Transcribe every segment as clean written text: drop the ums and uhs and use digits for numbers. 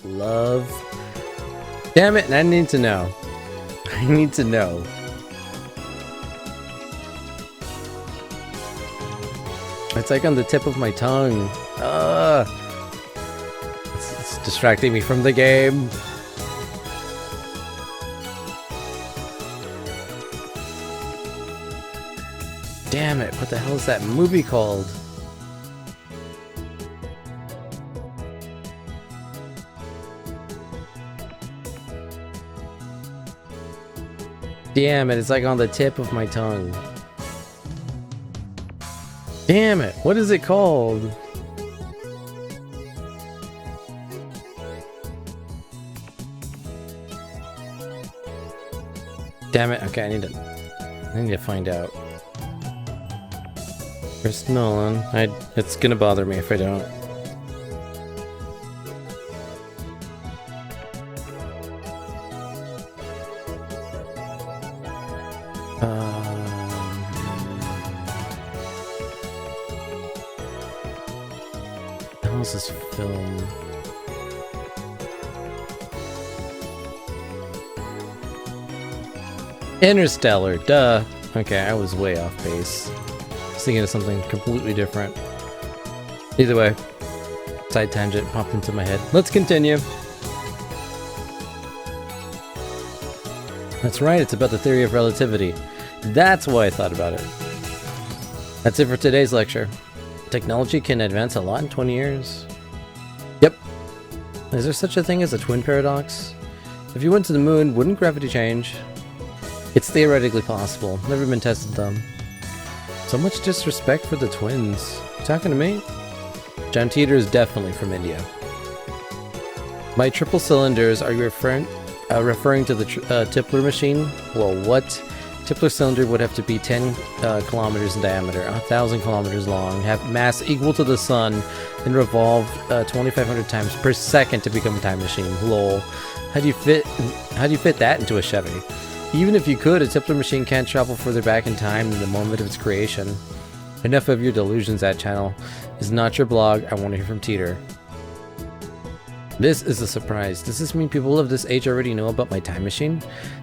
love. Damn it, I need to know. I need to know. It's like on the tip of my tongue. It's distracting me from the game. Damn it, what the hell is that movie called? Damn it, it's like on the tip of my tongue. Damn it, what is it called? Damn it, okay, I need to find out. Chris Nolan, it's gonna bother me if I don't. This film. Interstellar, duh. Okay, I was way off base. I was thinking of something completely different. Either way, side tangent popped into my head. Let's continue. That's right, it's about the theory of relativity. That's why I thought about it. That's it for today's lecture. Technology can advance a lot in 20 years. Yep. Is there such a thing as a twin paradox? If you went to the moon, wouldn't gravity change? It's theoretically possible. Never been tested though. So much disrespect for the twins. You talking to me? John Teeter is definitely from India. By triple cylinders, are you referring to the Tipler machine? Well, what? Tipler cylinder would have to be 10 kilometers in diameter, 1,000 kilometers long, have mass equal to the sun, and revolve 2,500 times per second to become a time machine. Lol. How do you fit that into a Chevy? Even if you could, a Tipler machine can't travel further back in time than the moment of its creation. Enough of your delusions. That channel is not your blog. I want to hear from Teeter. This is a surprise. Does this mean people of this age already know about my time machine?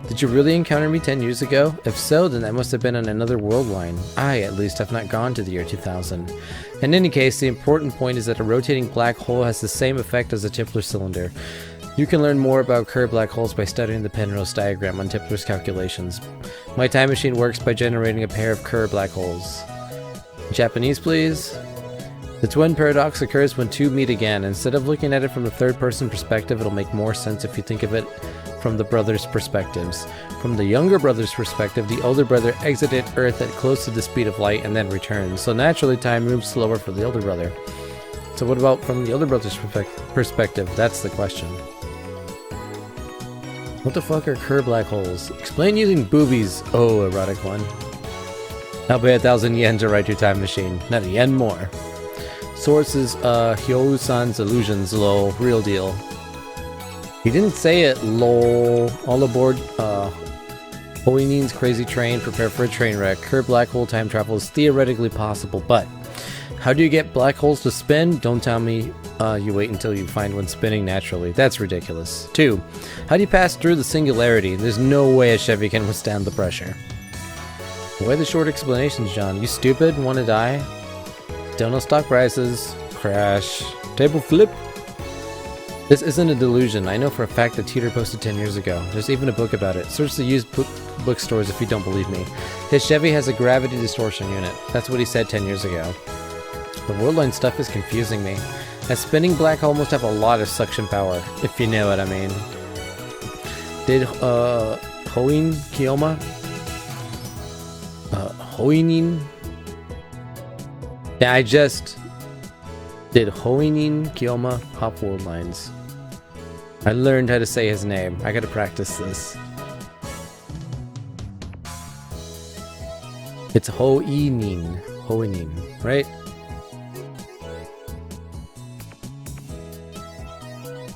Did you really encounter me 10 years ago? If so, then that must have been on another world line. I, at least, have not gone to the year 2000. In any case, the important point is that a rotating black hole has the same effect as a Tipler cylinder. You can learn more about curved black holes by studying the Penrose diagram on Tipler's calculations. My time machine works by generating a pair of curved black holes. Japanese, please? The twin paradox occurs when two meet again. Instead of looking at it from the third-person perspective, it'll make more sense if you think of it from the brothers' perspectives. From the younger brother's perspective, the older brother exited Earth at close to the speed of light and then returned. So naturally, time moves slower for the older brother. So what about from the older brother's perspective? That's the question. What the fuck are curved black holes? Explain using boobies. Oh, erotic one. I'll pay 1,000 yen to write your time machine. Not a yen more. Sources, Hyo-san's illusions, lol, real deal. He didn't say it, lol. All aboard, Hoinin's crazy train, prepare for a train wreck. Curved black hole time travel is theoretically possible, but how do you get black holes to spin? Don't tell me you wait until you find one spinning naturally. That's ridiculous. 2. How do you pass through the singularity? There's no way a Chevy can withstand the pressure. Why the short explanations, John? You stupid? Wanna die? Don't know stock prices. Crash. Table flip. This isn't a delusion. I know for a fact that Teeter posted 10 years ago. There's even a book about it. Search the used bookstores if you don't believe me. His Chevy has a gravity distortion unit. That's what he said 10 years ago. The worldline stuff is confusing me. A spinning black hole must have a lot of suction power, if you know what I mean. Did Hoin Kiyoma? Hoinin? Yeah, I just did Hoinin Kiyoma hop world lines. I learned how to say his name. I gotta practice this. It's Hoinin. Hoinin, right?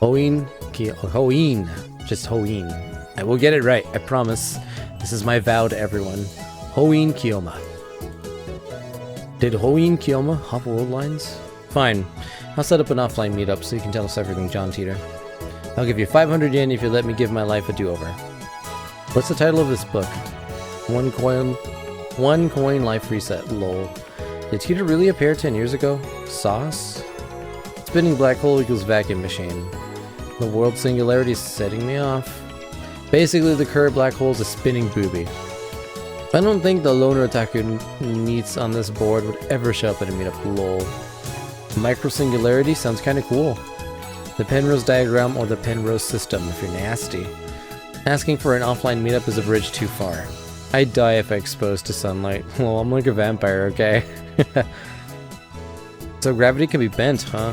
Hoin. Just Hoin. I will get it right, I promise. This is my vow to everyone. Hoin Kiyoma. Did Hoin Kiyoma hop world lines? Fine. I'll set up an offline meetup so you can tell us everything, John Teeter. I'll give you 500 yen if you let me give my life a do-over. What's the title of this book? One coin life reset, lol. Did Teeter really appear 10 years ago? Sauce? Spinning black hole equals vacuum machine. The world singularity is setting me off. Basically, the curved black hole is a spinning booby. I don't think the loner otaku needs on this board would ever show up at a meetup, lol. Micro-singularity sounds kinda cool. The Penrose diagram or the Penrose system if you're nasty. Asking for an offline meetup is a bridge too far. I'd die if I exposed to sunlight. Well, I'm like a vampire, okay? So gravity can be bent, huh?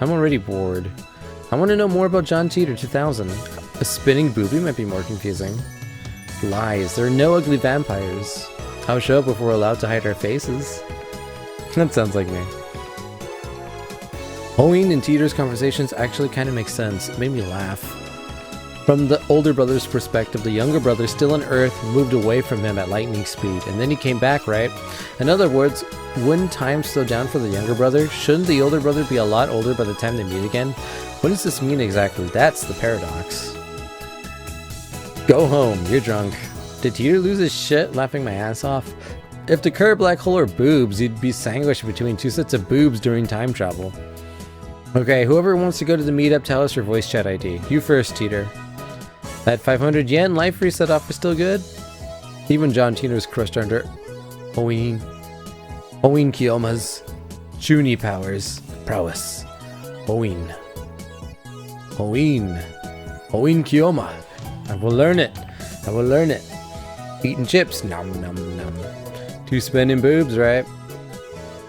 I'm already bored. I want to know more about John Teeter 2000. A spinning booby might be more confusing. Lies, there are no ugly vampires. I'll show up if we're allowed to hide our faces. That sounds like me. Owen and Teeter's conversations actually kind of make sense. It made me laugh. From the older brother's perspective, the younger brother, still on Earth, moved away from him at lightning speed, and then he came back, right? In other words, wouldn't time slow down for the younger brother? Shouldn't the older brother be a lot older by the time they meet again? What does this mean exactly? That's the paradox. Go home, you're drunk. Did Teeter lose his shit laughing my ass off? If the curved black hole are boobs, you'd be sandwiched between two sets of boobs during time travel. Okay, whoever wants to go to the meetup, tell us your voice chat ID. You first, Teeter. That 500 yen life reset offer still good? Even John Teeter's crushed under Owen Kiyoma's Juni prowess. Owen Kiyoma. I will learn it. Eating chips, nom nom nom. Two spinning boobs, right?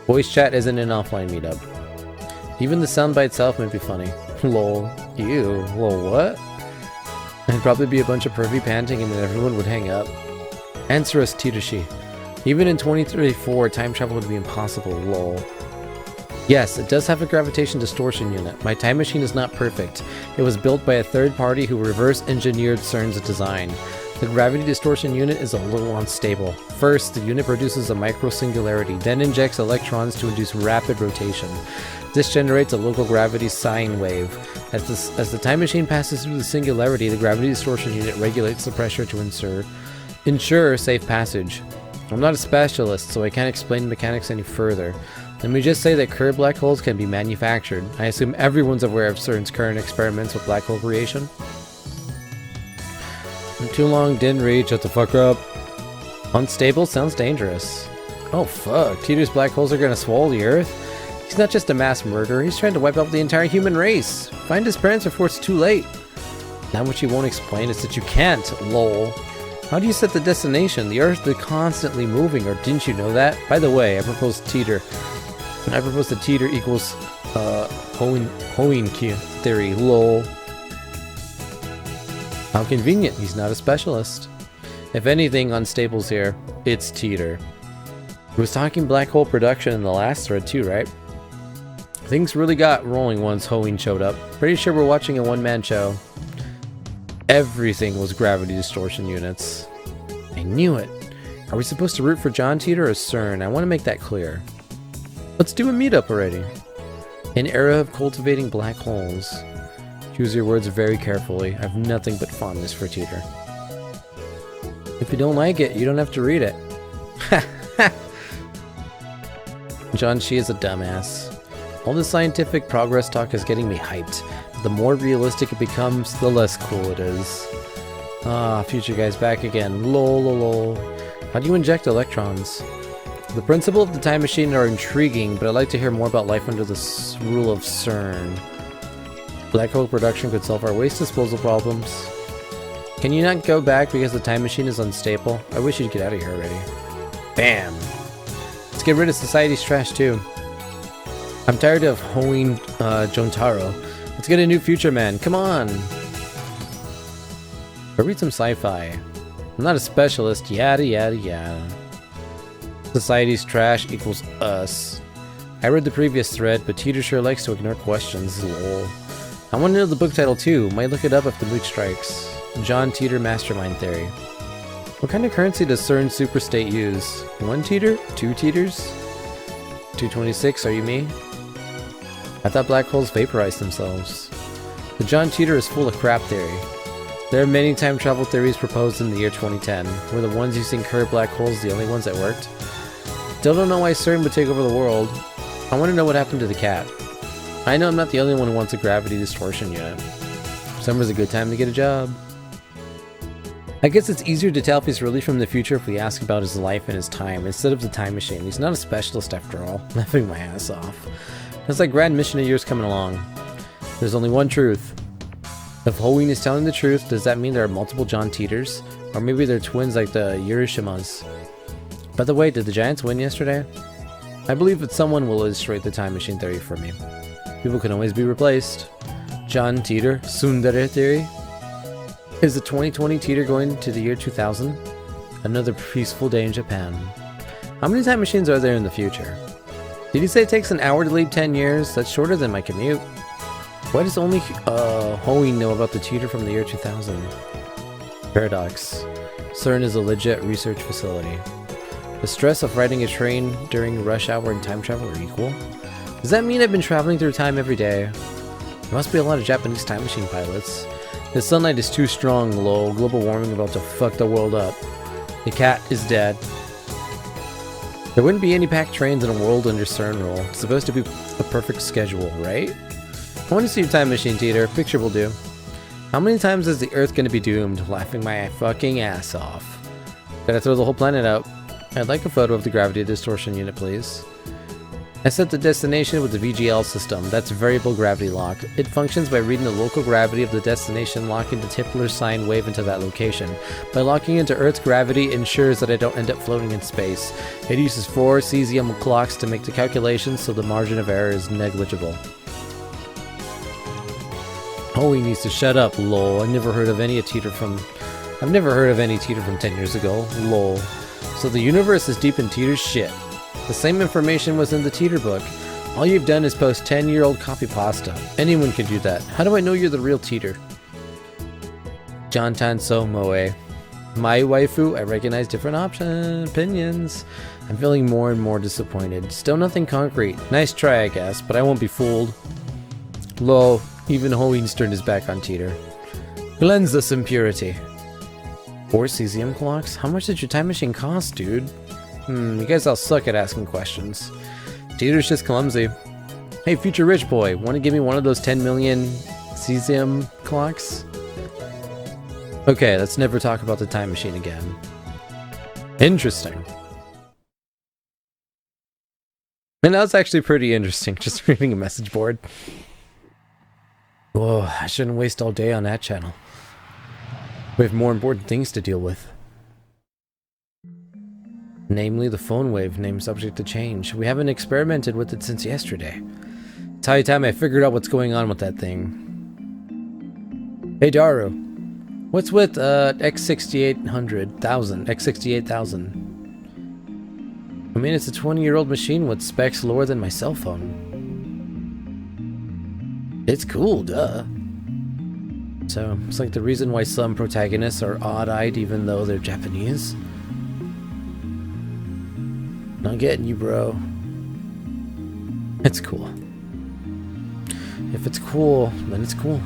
Voice chat isn't an offline meetup. Even the sound by itself might be funny. Lol. Ew. Lol, what? It'd probably be a bunch of pervy panting and then everyone would hang up. Answer us, Titoshi. Even in 2034, time travel would be impossible, lol. Yes, it does have a gravitation distortion unit. My time machine is not perfect. It was built by a third party who reverse-engineered CERN's design. The gravity distortion unit is a little unstable. First, the unit produces a micro-singularity, then injects electrons to induce rapid rotation. This generates a local gravity sine wave. As the time machine passes through the singularity, the gravity distortion unit regulates the pressure to ensure safe passage. I'm not a specialist, so I can't explain the mechanics any further. Let me just say that curved black holes can be manufactured. I assume everyone's aware of CERN's current experiments with black hole creation. Too long, didn't read, shut the fuck up. Unstable sounds dangerous. Oh fuck, Teeter's black holes are gonna swallow the Earth? He's not just a mass murderer, he's trying to wipe out the entire human race. Find his parents before it's too late. Now what you won't explain is that you can't, lol. How do you set the destination? The Earth is constantly moving, or didn't you know that? By the way, I propose Teeter. I propose that Teeter equals, Hoenki theory, lol. How convenient, he's not a specialist. If anything unstable's here, it's Teeter. He was talking black hole production in the last thread too, right? Things really got rolling once Hoenn showed up. Pretty sure we're watching a one-man show. Everything was gravity distortion units. I knew it. Are we supposed to root for John Teeter or CERN? I want to make that clear. Let's do a meetup already. An era of cultivating black holes. Choose your words very carefully. I have nothing but fondness for Teeter. If you don't like it, you don't have to read it. John Shi is a dumbass. All the scientific progress talk is getting me hyped. The more realistic it becomes, the less cool it is. Ah, future guy's back again. Lol, lol, lol. How do you inject electrons? The principle of the time machine are intriguing, but I'd like to hear more about life under the rule of CERN. Black hole production could solve our waste disposal problems. Can you not go back because the time machine is unstable? I wish you'd get out of here already. Bam! Let's get rid of society's trash too. I'm tired of Hoenn Jontaro. Let's get a new future man. Come on! Go read some sci-fi. I'm not a specialist. Yada yada yada. Society's trash equals us. I read the previous thread, but Teeter sure likes to ignore questions. Lol. I want to know the book title too. Might look it up if the mood strikes. John Teeter Mastermind Theory. What kind of currency does CERN Superstate use? 1 Teeter? 2 Teeters? 226, are you me? I thought black holes vaporize themselves. The John Teeter is full of crap theory. There are many time travel theories proposed in the year 2010. Were the ones using curved black holes the only ones that worked? Still don't know why CERN would take over the world. I want to know what happened to the cat. I know I'm not the only one who wants a gravity distortion unit. Summer's a good time to get a job. I guess it's easier to tell if he's really from the future if we ask about his life and his time instead of the time machine. He's not a specialist after all. Laughing my ass off. It's like grand mission of yours coming along. There's only one truth. If Halloween is telling the truth, does that mean there are multiple John Teeters? Or maybe they're twins like the Yurishimas? By the way, did the Giants win yesterday? I believe that someone will illustrate the time machine theory for me. People can always be replaced. John Teeter, Sundere theory. Is the 2020 Teeter going to the year 2000? Another peaceful day in Japan. How many time machines are there in the future? Did you say it takes an hour to leave 10 years? That's shorter than my commute. Why does only Halloween know about the Teeter from the year 2000? Paradox. CERN is a legit research facility. The stress of riding a train during rush hour and time travel are equal? Does that mean I've been traveling through time every day? There must be a lot of Japanese time machine pilots. The sunlight is too strong, lol. Global warming about to fuck the world up. The cat is dead. There wouldn't be any packed trains in a world under CERN rule. It's supposed to be a perfect schedule, right? I want to see your time machine, Teeter. Picture will do. How many times is the Earth gonna be doomed? Laughing my fucking ass off. Gotta throw the whole planet out. I'd like a photo of the gravity distortion unit, please. I set the destination with the VGL system. That's variable gravity lock. It functions by reading the local gravity of the destination, locking the Tipler sine wave into that location. By locking into Earth's gravity, it ensures that I don't end up floating in space. It uses 4 cesium clocks to make the calculations, so the margin of error is negligible. Oh, he needs to shut up, lol. I've never heard of any Teeter from 10 years ago, lol. So the universe is deep in Teeter's shit. The same information was in the Teeter book. All you've done is post 10-year-old copy pasta. Anyone can do that. How do I know you're the real Teeter? John Tanso Moe. My waifu, I recognize different opinions. I'm feeling more and more disappointed. Still nothing concrete. Nice try, I guess, but I won't be fooled. Lol, even Halloween's turned his back on Teeter. Cleanse this impurity. 4 cesium clocks? How much did your time machine cost, dude? You guys all suck at asking questions. Teeter's just clumsy. Hey, future rich boy, want to give me one of those 10 million cesium clocks? Okay, let's never talk about the time machine again. Interesting. And that was actually pretty interesting, just reading a message board. Whoa, I shouldn't waste all day on that channel. We have more important things to deal with. Namely, the phone wave, name subject to change. We haven't experimented with it since yesterday. It's high time I figured out what's going on with that thing. Hey Daru, what's with X68000? I mean, it's a 20-year-old machine with specs lower than my cell phone. It's cool, duh. So, it's like the reason why some protagonists are odd-eyed even though they're Japanese. Not getting you, bro. It's cool. If it's cool, then it's cool.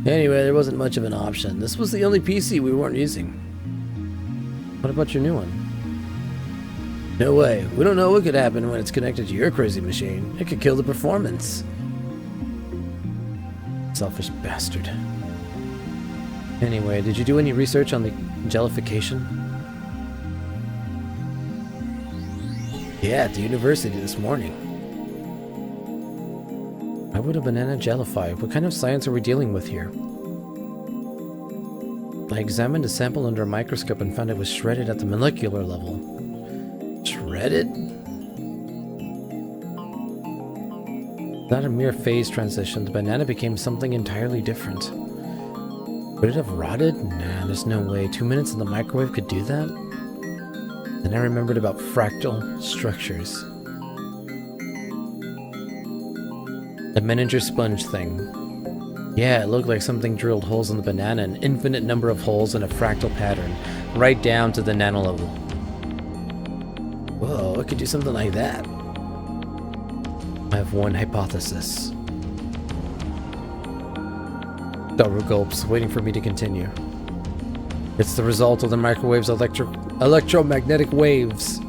Anyway, there wasn't much of an option. This was the only PC we weren't using. What about your new one? No way. We don't know what could happen when it's connected to your crazy machine. It could kill the performance. Selfish bastard. Anyway, did you do any research on the jellification? Yeah, at the university this morning. Why would a banana jellify? What kind of science are we dealing with here? I examined a sample under a microscope and found it was shredded at the molecular level. Shredded? Not a mere phase transition, the banana became something entirely different. Would it have rotted? Nah, there's no way. 2 minutes in the microwave could do that? Then I remembered about fractal structures. The miniature sponge thing. Yeah, it looked like something drilled holes in the banana, an infinite number of holes in a fractal pattern, right down to the nano level. Whoa, it could do something like that. I have one hypothesis. Daru gulps, waiting for me to continue. It's the result of the microwave's electromagnetic waves.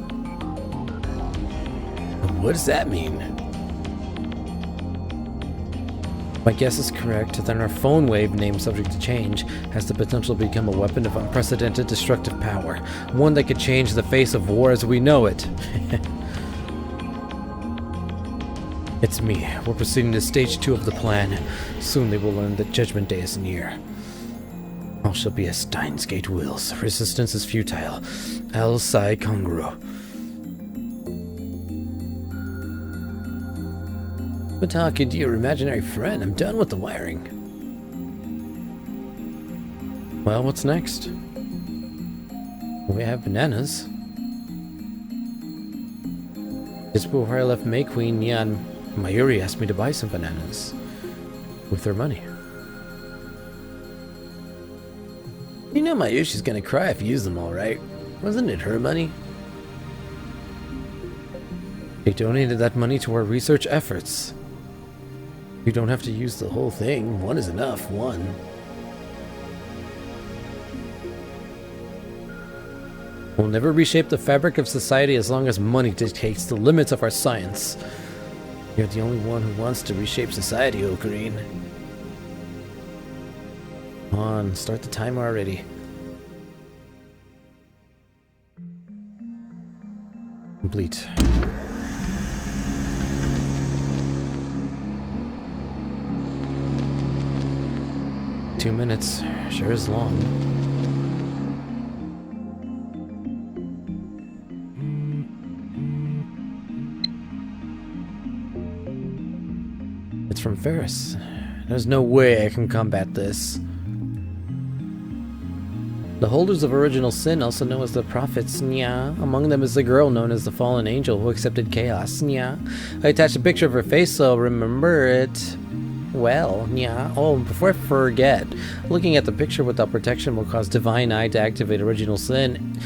What does that mean? My guess is correct, then our phone wave, named Subject to Change, has the potential to become a weapon of unprecedented destructive power. One that could change the face of war as we know it. It's me. We're proceeding to stage 2 of the plan. Soon they will learn that Judgment Day is near. All shall be as Steins Gate wills. Resistance is futile. El Sai Congru. But talking to your imaginary friend, I'm done with the wiring. Well, what's next? We have bananas. Just before I left May Queen, Nyan Mayuri asked me to buy some bananas. With her money. You know Mayushi's gonna cry if you use them all, right? Wasn't it her money? They donated that money to our research efforts. You don't have to use the whole thing. One is enough. One. We'll never reshape the fabric of society as long as money dictates the limits of our science. You're the only one who wants to reshape society, Ocarine. Come on, start the timer already. Complete. Two minutes. Sure is long. It's from Ferris. There's no way I can combat this. The holders of original sin, also known as the prophets, nya. Among them is the girl known as the fallen angel who accepted chaos, nya. I attached a picture of her face, so remember it. Well, yeah. Oh, before I forget, looking at the picture without protection will cause Divine Eye to activate Original Sin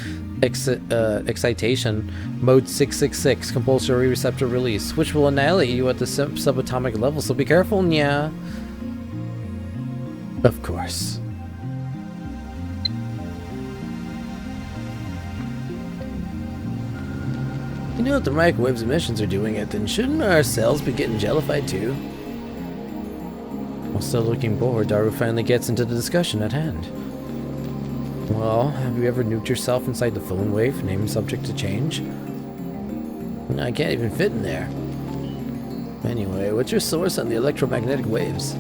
Excitation Mode 666 Compulsory Receptor Release, which will annihilate you at the subatomic level, so be careful, yeah. Of course. You know, if the microwave's emissions are doing it, then shouldn't our cells be getting jellified too? While still looking bored, Daru finally gets into the discussion at hand. Well, have you ever nuked yourself inside the phone wave, named Subject to Change? I can't even fit in there. Anyway, what's your source on the electromagnetic waves?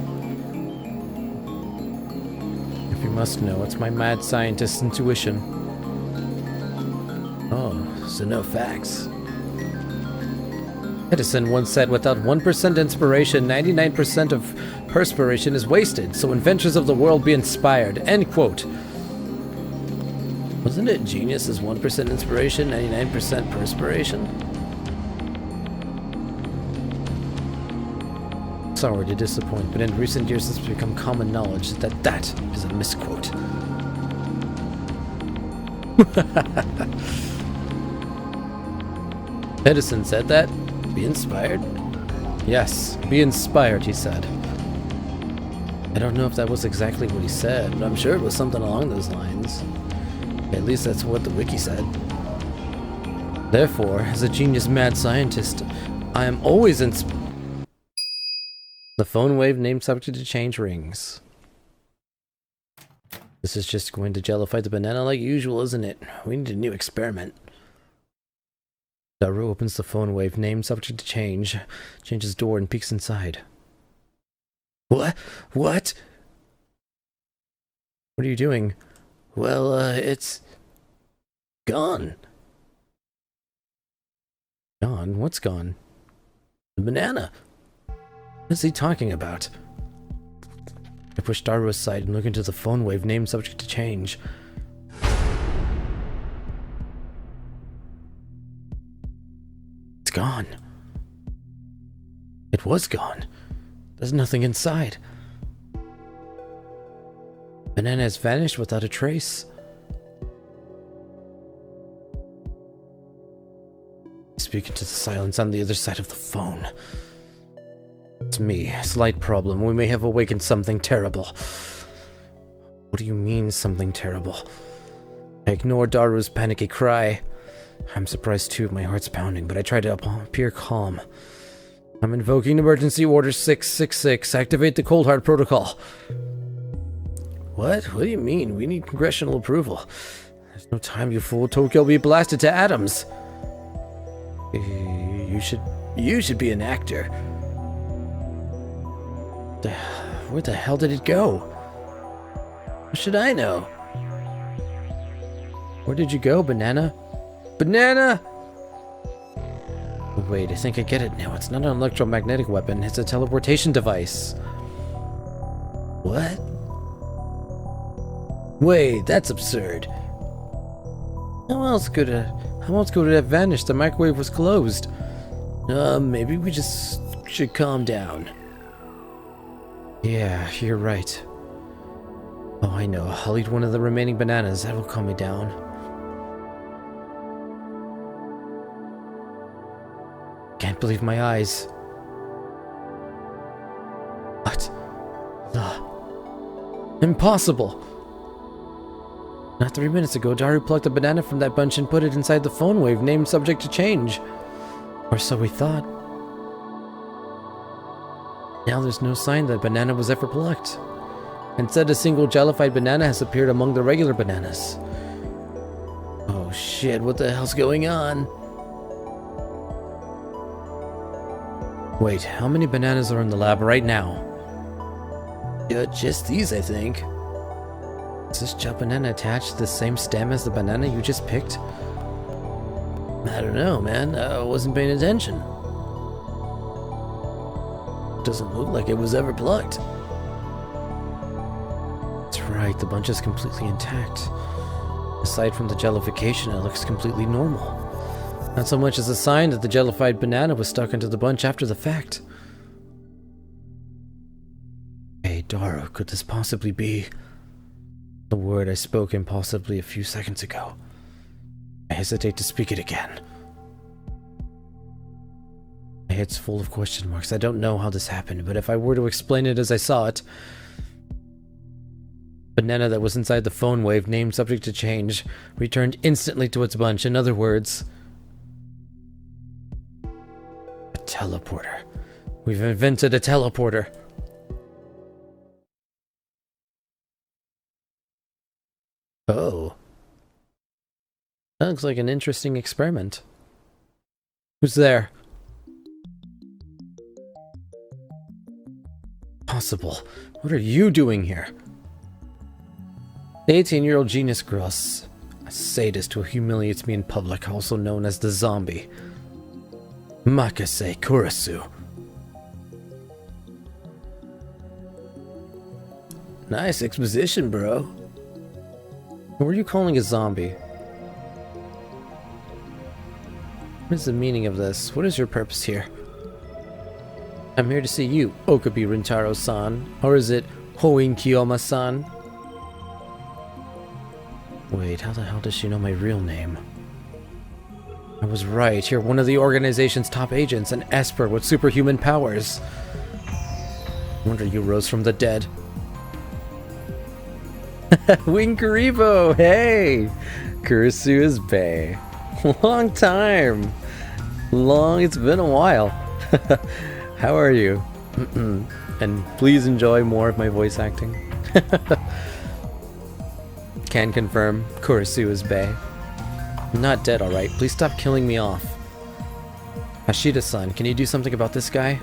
If you must know, it's my mad scientist's intuition. Oh, so no facts. Edison once said, without 1% inspiration, 99% of perspiration is wasted, so inventors of the world be inspired. End quote. Wasn't it genius is 1% inspiration, 99% perspiration? Sorry to disappoint, but in recent years it's become common knowledge that that is a misquote. Edison said that? Be inspired? Yes, be inspired, he said. I don't know if that was exactly what he said, but I'm sure it was something along those lines. At least that's what the wiki said. Therefore, as a genius mad scientist, I am always The phone wave named Subject to Change rings. This is just going to jellify the banana like usual, isn't it? We need a new experiment. Daru opens the phone wave named Subject to Change, changes door and peeks inside. What? What? What are you doing? Well, it's gone. Gone? What's gone? The banana. What is he talking about? I push Daru aside and look into the phone wave named Subject to Change. It's gone. It was gone. There's nothing inside. Banana has vanished without a trace. Speaking to the silence on the other side of the phone. It's me. Slight problem. We may have awakened something terrible. What do you mean, something terrible? I ignore Daru's panicky cry. I'm surprised too, my heart's pounding, but I try to appear calm. I'm invoking Emergency Order 666. Activate the Cold Heart Protocol. What? What do you mean? We need congressional approval. There's no time, you fool. Tokyo will be blasted to atoms. You should be an actor. Where the hell did it go? What should I know? Where did you go, Banana? Banana! Wait, I think I get it now. It's not an electromagnetic weapon, it's a teleportation device. What? Wait, that's absurd. How else could it have vanished? The microwave was closed. Maybe we just should calm down. Yeah, you're right. Oh, I know. I'll eat one of the remaining bananas. That will calm me down. Can't believe my eyes. What? Impossible! Not 3 minutes ago, Daru plucked a banana from that bunch and put it inside the phone wave, named subject to change. Or so we thought. Now there's no sign that banana was ever plucked. Instead, a single jellified banana has appeared among the regular bananas. Oh shit, what the hell's going on? Wait, how many bananas are in the lab right now? Just these, I think. Is this gel banana attached to the same stem as the banana you just picked? I don't know, man. I wasn't paying attention. Doesn't look like it was ever plucked. That's right, the bunch is completely intact. Aside from the jellification, it looks completely normal. Not so much as a sign that the jellified banana was stuck into the bunch after the fact. Hey, Daru, could this possibly be the word I spoke impulsively a few seconds ago? I hesitate to speak it again. My head's full of question marks. I don't know how this happened, but if I were to explain it as I saw it, banana that was inside the phone wave, named subject to change, returned instantly to its bunch. In other words, a teleporter. We've invented a teleporter. Oh. That looks like an interesting experiment. Who's there? Possible. What are you doing here? The 18-year-old genius girl, a sadist who humiliates me in public, also known as the zombie. Makase Kurisu. Nice exposition, bro. Who are you calling a zombie? What is the meaning of this? What is your purpose here? I'm here to see you, Okabe Rintaro-san. Or is it Hoin Kiyoma-san? Wait, how the hell does she know my real name? I was right. You're one of the organization's top agents, an Esper with superhuman powers. I wonder you rose from the dead. Winkaribo! Hey! Kurisu is bae. Long time! It's been a while. How are you? And please enjoy more of my voice acting. Can confirm, Kurisu is bae. I'm not dead, alright. Please stop killing me off. Hashida-san, can you do something about this guy?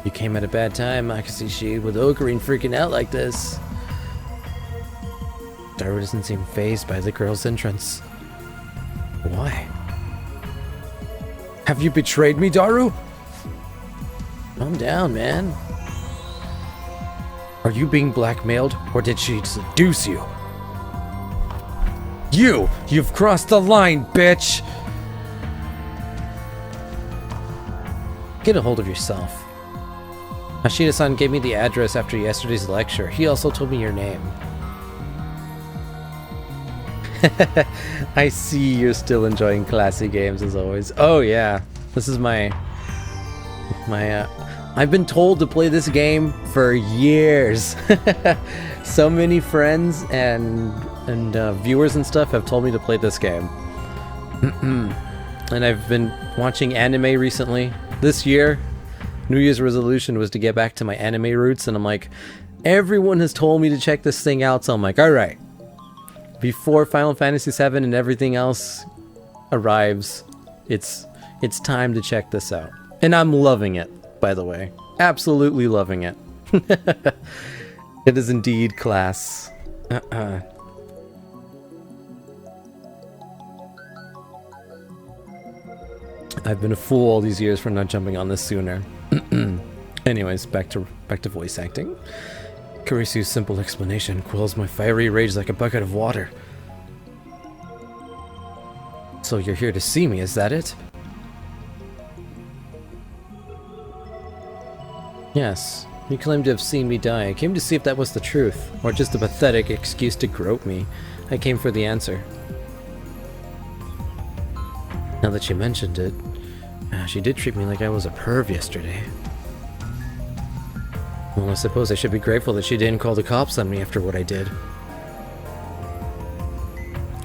You came at a bad time, Makasishi, with Ocarine freaking out like this. Daru doesn't seem fazed by the girl's entrance. Why? Have you betrayed me, Daru? Calm down, man. Are you being blackmailed, or did she seduce you? You've crossed the line, bitch! Get a hold of yourself. Hashida-san gave me the address after yesterday's lecture. He also told me your name. I see you're still enjoying classy games as always. Oh yeah, this is my I've been told to play this game for years. So many friends and viewers and stuff have told me to play this game. And I've been watching anime recently. This year, New Year's resolution was to get back to my anime roots, and I'm like, everyone has told me to check this thing out, so I'm like, alright. Before Final Fantasy VII and everything else arrives, it's time to check this out. And I'm loving it, by the way. Absolutely loving it. It is indeed class. I've been a fool all these years for not jumping on this sooner. Anyways, back to voice acting. Kurisu's simple explanation quells my fiery rage like a bucket of water. So you're here to see me, is that it? Yes. You claim to have seen me die. I came to see if that was the truth, or just a pathetic excuse to grope me. I came for the answer. Now that you mentioned it, she did treat me like I was a perv yesterday. Well, I suppose I should be grateful that she didn't call the cops on me after what I did.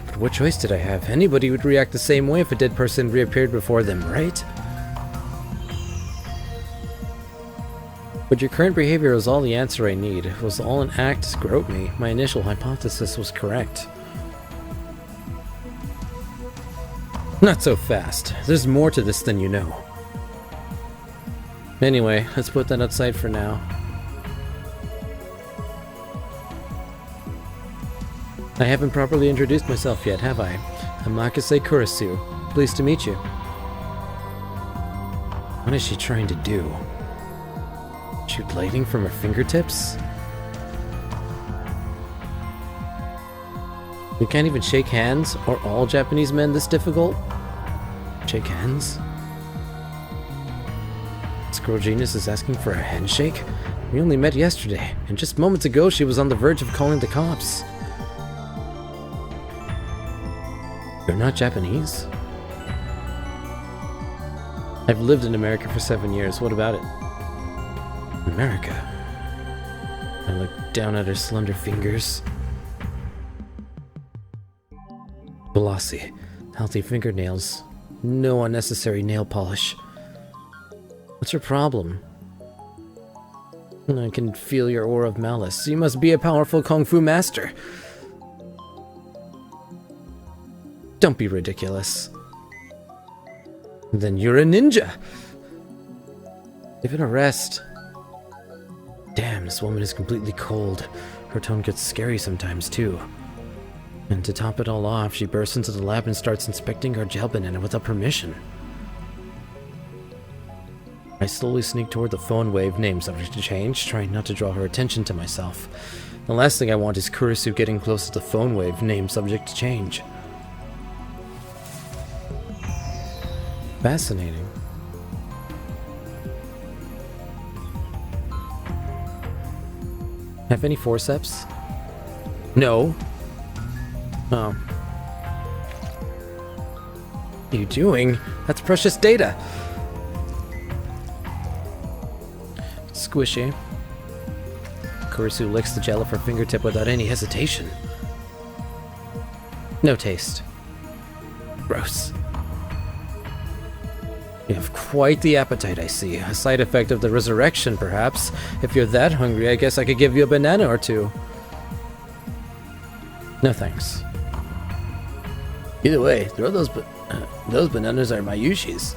But what choice did I have? Anybody would react the same way if a dead person reappeared before them, right? But your current behavior was all the answer I need. It was all an act to grope me. My initial hypothesis was correct. Not so fast. There's more to this than you know. Anyway, let's put that outside for now. I haven't properly introduced myself yet, have I? I'm Makase Kurisu. Pleased to meet you. What is she trying to do? Shoot lightning from her fingertips? We can't even shake hands? Are all Japanese men this difficult? Shake hands? This girl genius is asking for a handshake? We only met yesterday, and just moments ago she was on the verge of calling the cops. You're not Japanese? I've lived in America for 7 years. What about it? America? I look down at her slender fingers. Glossy, healthy fingernails. No unnecessary nail polish. What's your problem? I can feel your aura of malice. You must be a powerful kung fu master. Don't be ridiculous. Then you're a ninja. Give it a rest. Damn, this woman is completely cold. Her tone gets scary sometimes, too. And to top it all off, she bursts into the lab and starts inspecting our gel banana without permission. I slowly sneak toward the phone wave, name subject to change, trying not to draw her attention to myself. The last thing I want is Kurisu getting close to the phone wave, name subject to change. Fascinating. Have any forceps? No. Oh. What are you doing? That's precious data. Squishy. Kurisu licks the gel off her fingertip without any hesitation. No taste. Gross. You have quite the appetite, I see. A side effect of the resurrection, perhaps. If you're that hungry, I guess I could give you a banana or two. No thanks. Either way, throw those bananas are Mayushi's.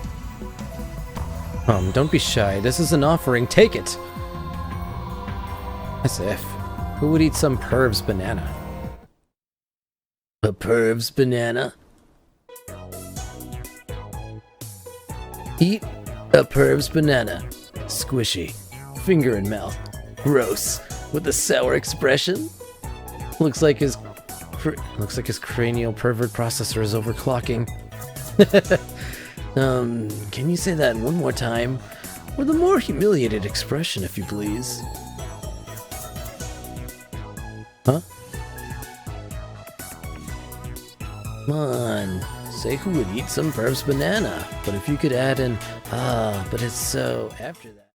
Don't be shy. This is an offering. Take it. As if. Who would eat some perv's banana? A perv's banana? Eat a perv's banana. Squishy. Finger in mouth. Gross. With a sour expression? Looks like his cranial pervert processor is overclocking. Can you say that one more time? With a more humiliated expression, if you please. Huh? Come on. Seiko would eat some Perv's banana. But if you could add an, but it's so after that.